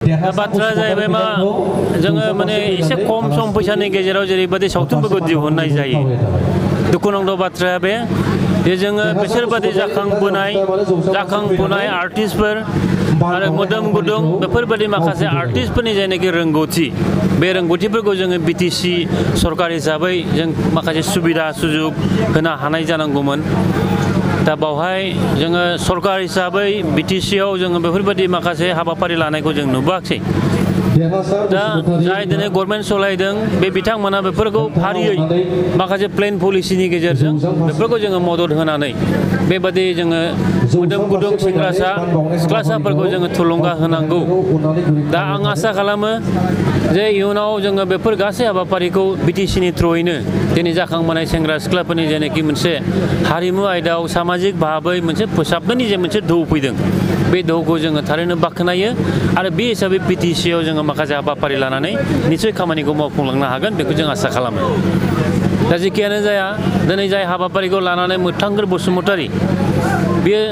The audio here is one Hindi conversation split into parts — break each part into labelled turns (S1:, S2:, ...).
S1: बाथ्रा जाहैबाय मा जोङो माने एसे खम सम फैसानि गेजेराव जेरैबायदि सावथुनफोरखौ दिहुननाय जायो दुखुनांथाव बाथ्राया बे जोङो बिसोरबादि जाखांफुनाय आर्टिस्टफोर आरो मोदोम गुदुं बेफोरबादि माखासे आर्टिस्टफोरनि जायनाखि रोंगौथि बे रोंगौथिफोरखौ जोङो बिटिसि सरकार हिसाबै जों माखासे सुबिदा सुजुग होनो हानाय जानांगौमोन दा बावहाय जोङो सरकार हिसाबै बिटिसिआव जोङो बेफोरबादि माखासे हाबाफारि लानायखौ जों नुबोआखै दा जाय दिनै गभर्नमेन्ट सलायदों बे बिथांमोना बेफोरखौ फारियै माखासे प्लेन पलिसिनि गेजेरजों बेफोरखौ जोङो मदद होनानै बेबादि जोङो मोदोम गुदुं सेंग्रासा सिख्लासाफोरखौ जोङो थुलुंगा होनांगौ दा आं आसा खालामो जे इयुनाव जोङो बेफोर गासै हाबाफारिखौ बिटिसिनि थ्रुयैनो दिनै जाखांबोनाय सेंग्रा सिख्लाफोरनि जेनाखि मोनसे हारिमु आयदायाव सामाजिक भाबै मोनसे फोसाबनायनि जे मोनसे दोहौ फैदों बे दोहौखौ जोङो थारैनो बाख्नायो आरो बे हिसाबै बिटिसिआव जोङो माखासे हाबाफारि लानानै निसय खामानिखौ मावफुंलांनो हागोन बेखौ जों आसा खालामो दा जेखियानो जाया दिनै जाय हाबाफारिखौ लानानै मोगथांगोर बसुमतारी बेयो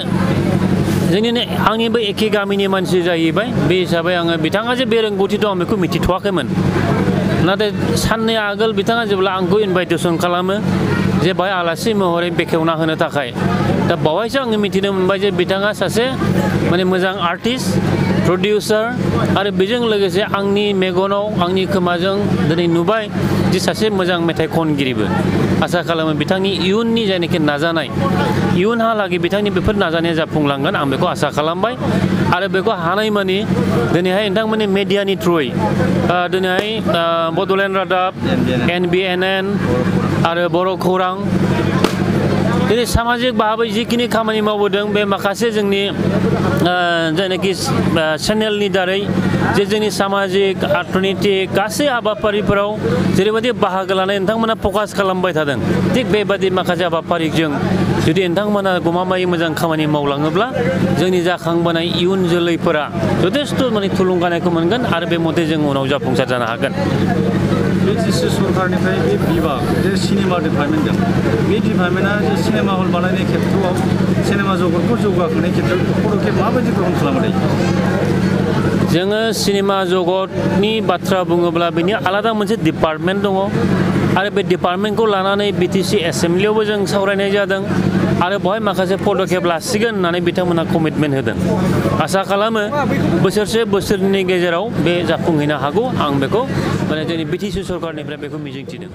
S1: जोंनिनो आंनिबो एखे गामिनि मानसि जाहैबाय बे हिसाबै आङो बिथाङा जे बे रोंगौथि दं आं बेखौ मिथिथ'वाखैमोन नाथाय साननै आगोल बिथाङा जेब्ला आंखौ इनभाइटेसन खालामो जे बाहाय आलासि महरै बेखेवना होनो थाखाय दा बावहायसो आङो मिथिनो मोनबाय जे बिथाङा सासे माने मोजां आर्टिस्ट प्रडिउसार आरो बेजों लोगोसे आंनि मेगनाव आंनि खोमाजों दिनै नुबाय जे सासे मोजां मेथाइ खनगिरिबो आसा खालामो बिथांनि इयुननि जायनाखि नाजानाय इयुनहालागै बिथांनि बेफोर नाजानाया जाफुंलांगोन आं बेखौ आसा खालामबाय आरो बेखौ हानायमानि दिनैहाय नोंथांमोननि मेडियानि थ्रुयै दिनैहाय बड'लेण्ड रादाब NBNN आरो बर' खौरां दिनै सामाजिक भाबै जिखिनि खामानि मावबोदों बे माखासे जोंनि जायनाखि चेनेलनि दारै जे जोंनि सामाजिक अर्थनैतिक गासै हाबाफारिफोराव जेरैबायदि बाहागो लानाय नोंथांमोना फकास खालामबाय थादों थिग बेबादि माखासे हाबाफारिजों जुदि नोंथांमोना गमामायै मोजां खामानि मावलाङोब्ला जोंनि जाखांबोनाय इयुन जोलैफोरा जथेस्थ' माने थुलुंगानायखौ मोनगोन आरो बे मथे जों उनाव जाफुंसार जानो हागोन
S2: बिटिसि सरकारनिफ्राय बे बिभाग जे सिनेमा डिपार्टमेन्टजों बे डिपार्टमेन्टआ जे सिनेमा हल बानायनाय खेत्रआव सिनेमा जगतखौ जौगाखांनाय खेत्रआव पदक्षेप माबायदि ग्रहण खालामनाय
S1: जोङो सिनेमा जगतनि बाथ्रा बुङोब्ला बेनि आलादा मोनसे डिपार्टमेन्ट दङ आरो बे डिपार्टमेन्टखौ लानानै बिटिसि एसेम्ब्लियावबो जों सावरायनाय जादों आरो बेवहाय माखासे पदक्षेप लासिगोन होननानै बिथांमोना कमिटमेन्ट होदों आसा खालामो बोसोरनि गेजेराव बे जाफुंहैनो हागौ आं बेखौ माने जोंनि बिटिसि सरकारनिफ्राय बेखौ मिजिंथिदों